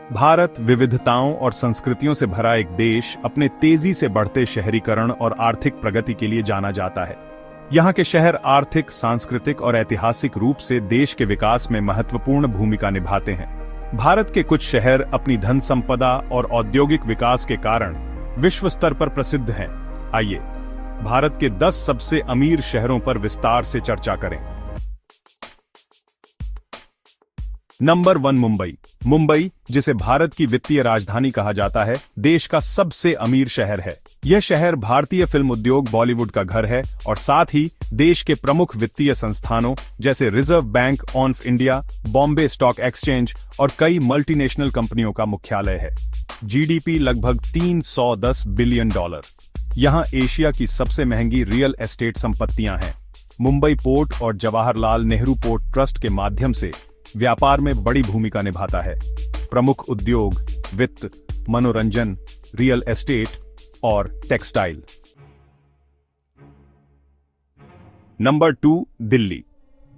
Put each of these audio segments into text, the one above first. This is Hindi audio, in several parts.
भारत विविधताओं और संस्कृतियों से भरा एक देश अपने तेजी से बढ़ते शहरीकरण और आर्थिक प्रगति के लिए जाना जाता है। यहाँ के शहर आर्थिक, सांस्कृतिक और ऐतिहासिक रूप से देश के विकास में महत्वपूर्ण भूमिका निभाते हैं। भारत के कुछ शहर अपनी धन संपदा और औद्योगिक विकास के कारण विश्व स्तर पर प्रसिद्ध हैं। आइए भारत के 10 सबसे अमीर शहरों पर विस्तार से चर्चा करें। नंबर 1 मुंबई। मुंबई, जिसे भारत की वित्तीय राजधानी कहा जाता है, देश का सबसे अमीर शहर है। यह शहर भारतीय फिल्म उद्योग बॉलीवुड का घर है और साथ ही देश के प्रमुख वित्तीय संस्थानों जैसे reserve bank of India, Bombay stock exchange और कई मल्टीनेशनल कंपनियों का मुख्यालय है। जीडीपी लगभग $310 बिलियन। यहाँ एशिया की सबसे महंगी रियल एस्टेट संपत्तियां हैं। मुंबई पोर्ट और जवाहरलाल नेहरू पोर्ट ट्रस्ट के माध्यम से व्यापार में बड़ी भूमिका निभाता है। प्रमुख उद्योग वित्त, मनोरंजन, रियल एस्टेट और टेक्सटाइल। नंबर 2 दिल्ली।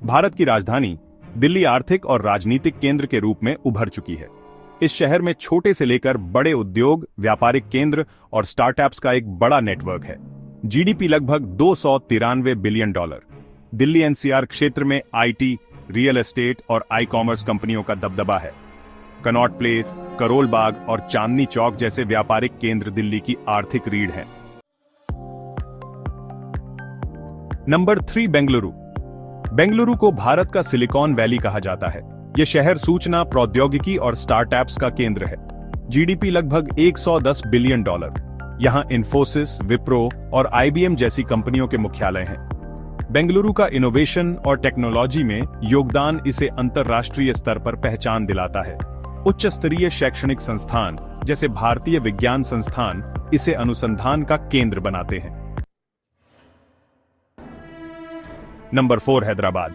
भारत की राजधानी दिल्ली आर्थिक और राजनीतिक केंद्र के रूप में उभर चुकी है। इस शहर में छोटे से लेकर बड़े उद्योग, व्यापारिक केंद्र और स्टार्टअप्स का एक बड़ा नेटवर्क है। जीडीपी लगभग $293 बिलियन। दिल्ली एनसीआर क्षेत्र में आईटी, रियल एस्टेट और आई कॉमर्स कंपनियों का दबदबा है। कनॉट प्लेस, करोल बाग और चांदनी चौक जैसे व्यापारिक केंद्र दिल्ली की आर्थिक रीढ़ हैं। नंबर 3 बेंगलुरु। बेंगलुरु को भारत का सिलिकॉन वैली कहा जाता है। यह शहर सूचना, प्रौद्योगिकी और स्टार्टअप्स का केंद्र है। जीडीपी लगभग $110 बिलियन। यहां इन्फोसिस, विप्रो और आईबीएम जैसी कंपनियों के मुख्यालय हैं। बेंगलुरु का इनोवेशन और टेक्नोलॉजी में योगदान इसे अंतर्राष्ट्रीय स्तर पर पहचान दिलाता है। उच्च स्तरीय शैक्षणिक संस्थान जैसे भारतीय विज्ञान संस्थान इसे अनुसंधान का केंद्र बनाते हैं। नंबर 4 हैदराबाद।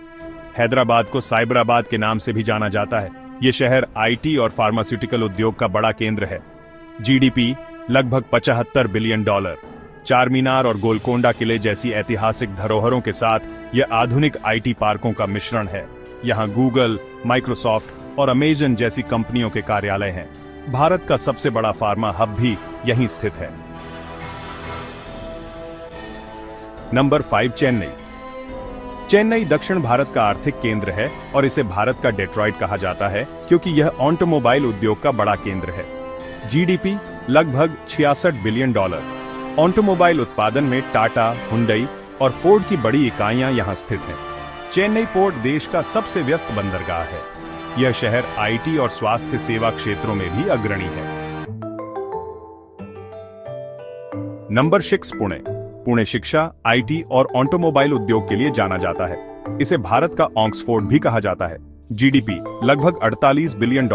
हैदराबाद को साइबराबाद के नाम से भी जाना जाता है। यह शहर आईटी और फार्मास्यूटिकल उद्योग का बड़ा केंद्र है। जीडीपी लगभग $75 बिलियन। चार मीनार और गोलकोंडा किले जैसी ऐतिहासिक धरोहरों के साथ यह आधुनिक आईटी पार्कों का मिश्रण है। यहां गूगल, माइक्रोसॉफ्ट और अमेजन जैसी कंपनियों के कार्यालय हैं। भारत का सबसे बड़ा फार्मा हब भी यहीं स्थित है। नंबर 5 चेन्नई। चेन्नई दक्षिण भारत का आर्थिक केंद्र है और इसे भारत का डेट्रॉइट कहा जाता है क्योंकि यह ऑटोमोबाइल उद्योग का बड़ा केंद्र है। जीडीपी लगभग $66 बिलियन। ऑटोमोबाइल उत्पादन में टाटा, हुंडई और फोर्ड की बड़ी इकाइयां यहां स्थित हैं। चेन्नई पोर्ट देश का सबसे व्यस्त बंदरगाह है। यह शहर आईटी और स्वास्थ्य सेवा क्षेत्रों में भी अग्रणी है। नंबर 6 पुणे। पुणे शिक्षा, आईटी और ऑटोमोबाइल उद्योग के लिए जाना जाता है। इसे भारत का ऑक्सफोर्ड भी कहा जाता है। जीडीपी लगभग $48 बिलियन।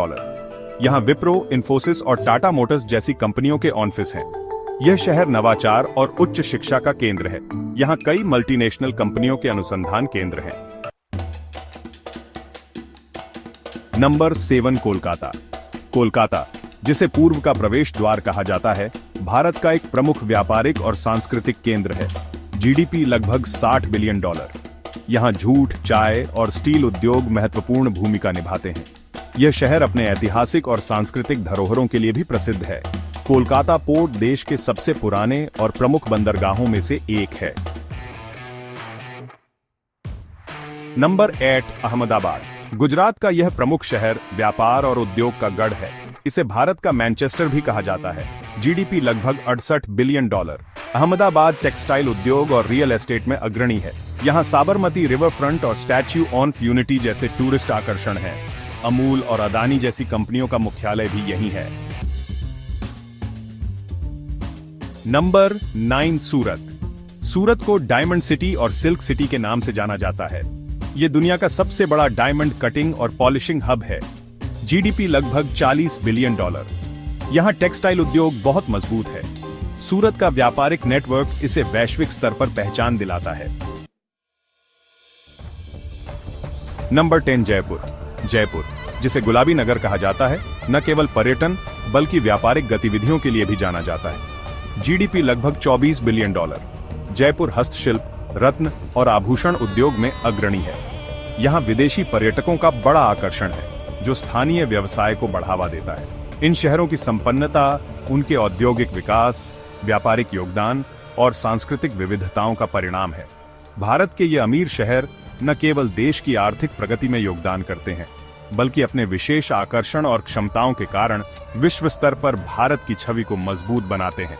यहां विप्रो, इन्फोसिस और टाटा मोटर्स जैसी कंपनियों के ऑफिस हैं। यह शहर नवाचार और उच्च शिक्षा का केंद्र है। यहाँ कई मल्टीनेशनल कंपनियों के अनुसंधान केंद्र हैं। नंबर 7 कोलकाता। कोलकाता, जिसे पूर्व का प्रवेश द्वार कहा जाता है, भारत का एक प्रमुख व्यापारिक और सांस्कृतिक केंद्र है। जीडीपी लगभग $60 बिलियन। यहाँ जूट, चाय और स्टील उद्योग महत्वपूर्ण भूमिका निभाते हैं। यह शहर अपने ऐतिहासिक और सांस्कृतिक धरोहरों के लिए भी प्रसिद्ध है। कोलकाता पोर्ट देश के सबसे पुराने और प्रमुख बंदरगाहों में से एक है। नंबर 8 अहमदाबाद। गुजरात का यह प्रमुख शहर व्यापार और उद्योग का गढ़ है। इसे भारत का मैनचेस्टर भी कहा जाता है। जीडीपी लगभग $68 बिलियन। अहमदाबाद टेक्सटाइल उद्योग और रियल एस्टेट में अग्रणी है। यहाँ साबरमती रिवर फ्रंट और स्टैच्यू ऑफ यूनिटी जैसे टूरिस्ट आकर्षण हैं। अमूल और अदानी जैसी कंपनियों का मुख्यालय भी यहीं है। नंबर 9 सूरत। सूरत को डायमंड सिटी और सिल्क सिटी के नाम से जाना जाता है। यह दुनिया का सबसे बड़ा डायमंड कटिंग और पॉलिशिंग हब है। जीडीपी लगभग $40 बिलियन। यहां टेक्सटाइल उद्योग बहुत मजबूत है। सूरत का व्यापारिक नेटवर्क इसे वैश्विक स्तर पर पहचान दिलाता है। नंबर 10 जयपुर। जयपुर, जिसे गुलाबी नगर कहा जाता है, न केवल पर्यटन बल्कि व्यापारिक गतिविधियों के लिए भी जाना जाता है। जीडीपी लगभग $24 बिलियन। जयपुर हस्तशिल्प, रत्न और आभूषण उद्योग में अग्रणी है। यहाँ विदेशी पर्यटकों का बड़ा आकर्षण है, जो स्थानीय व्यवसाय को बढ़ावा देता है। इन शहरों की संपन्नता उनके औद्योगिक विकास, व्यापारिक योगदान और सांस्कृतिक विविधताओं का परिणाम है। भारत के ये अमीर शहर न केवल देश की आर्थिक प्रगति में योगदान करते हैं, बल्कि अपने विशेष आकर्षण और क्षमताओं के कारण विश्व स्तर पर भारत की छवि को मजबूत बनाते हैं।